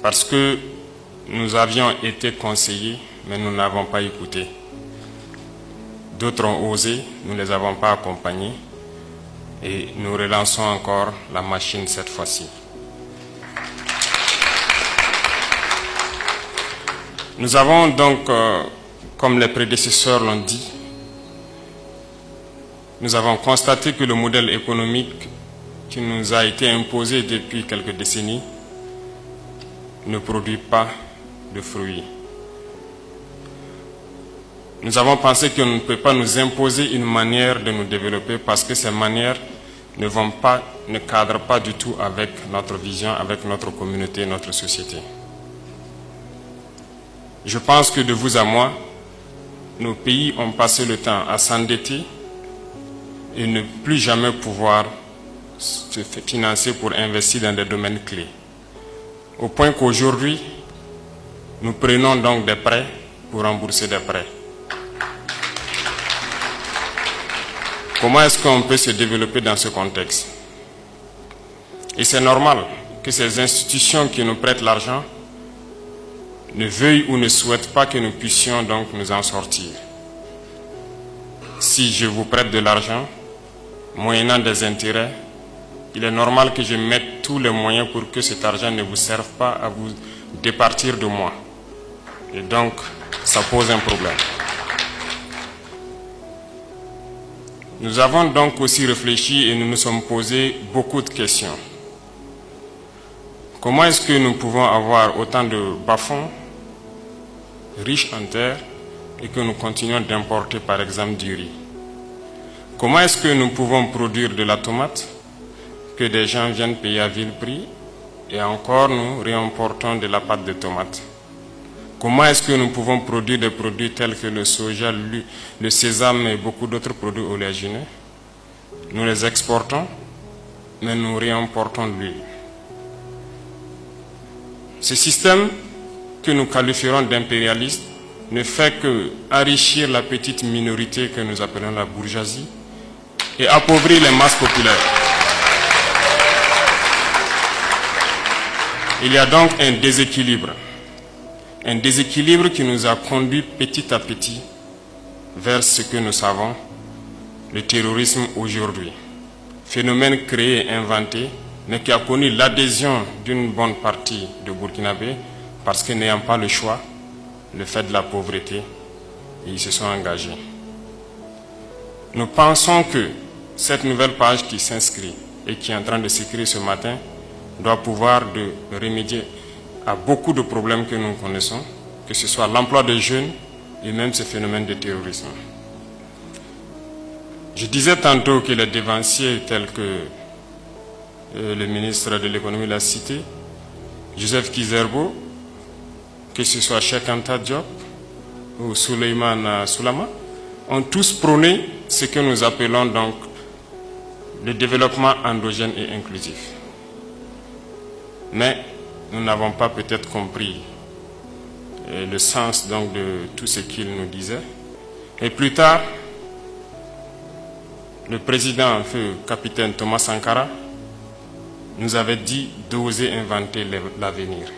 parce que nous avions été conseillés, mais nous n'avons pas écouté. D'autres ont osé, nous ne les avons pas accompagnés et nous relançons encore la machine cette fois-ci. Nous avons donc, comme les prédécesseurs l'ont dit, nous avons constaté que le modèle économique qui nous a été imposé depuis quelques décennies ne produit pas de fruits. Nous avons pensé qu'on ne peut pas nous imposer une manière de nous développer parce que ces manières ne cadrent pas du tout avec notre vision, avec notre communauté, notre société. Je pense que de vous à moi, nos pays ont passé le temps à s'endetter et ne plus jamais pouvoir se financer pour investir dans des domaines clés. Au point qu'aujourd'hui, nous prenons donc des prêts pour rembourser des prêts. Comment est-ce qu'on peut se développer dans ce contexte? Et c'est normal que ces institutions qui nous prêtent l'argent ne veuillent ou ne souhaitent pas que nous puissions donc nous en sortir. Si je vous prête de l'argent, moyennant des intérêts, il est normal que je mette tous les moyens pour que cet argent ne vous serve pas à vous départir de moi. Et donc, ça pose un problème. Nous avons donc aussi réfléchi et nous nous sommes posé beaucoup de questions. Comment est-ce que nous pouvons avoir autant de bas-fonds, riches en terre, et que nous continuons d'importer par exemple du riz? Comment est-ce que nous pouvons produire de la tomate que des gens viennent payer à vil prix et encore nous réimportons de la pâte de tomate? Comment est-ce que nous pouvons produire des produits tels que le soja, le sésame et beaucoup d'autres produits oléagineux? Nous les exportons, mais nous réimportons l'huile. Ce système que nous qualifierons d'impérialiste ne fait que enrichir la petite minorité que nous appelons la bourgeoisie et appauvrir les masses populaires. Il y a donc un déséquilibre qui nous a conduit petit à petit vers ce que nous savons, le terrorisme aujourd'hui. Phénomène créé et inventé, mais qui a connu l'adhésion d'une bonne partie de Burkinabés parce que n'ayant pas le choix, le fait de la pauvreté, ils se sont engagés. Nous pensons que cette nouvelle page qui s'inscrit et qui est en train de s'écrire ce matin doit pouvoir remédier à beaucoup de problèmes que nous connaissons, que ce soit l'emploi des jeunes et même ce phénomène de terrorisme. Je disais tantôt que les dévanciers tels que le ministre de l'économie l'a cité, Joseph Kizerbo, que ce soit Cheikh Anta Diop ou Souleymane Soulama, ont tous prôné ce que nous appelons donc le développement endogène et inclusif. Mais nous n'avons pas peut-être compris le sens donc de tout ce qu'il nous disait. Et plus tard, le président, feu capitaine Thomas Sankara, nous avait dit d'oser inventer l'avenir.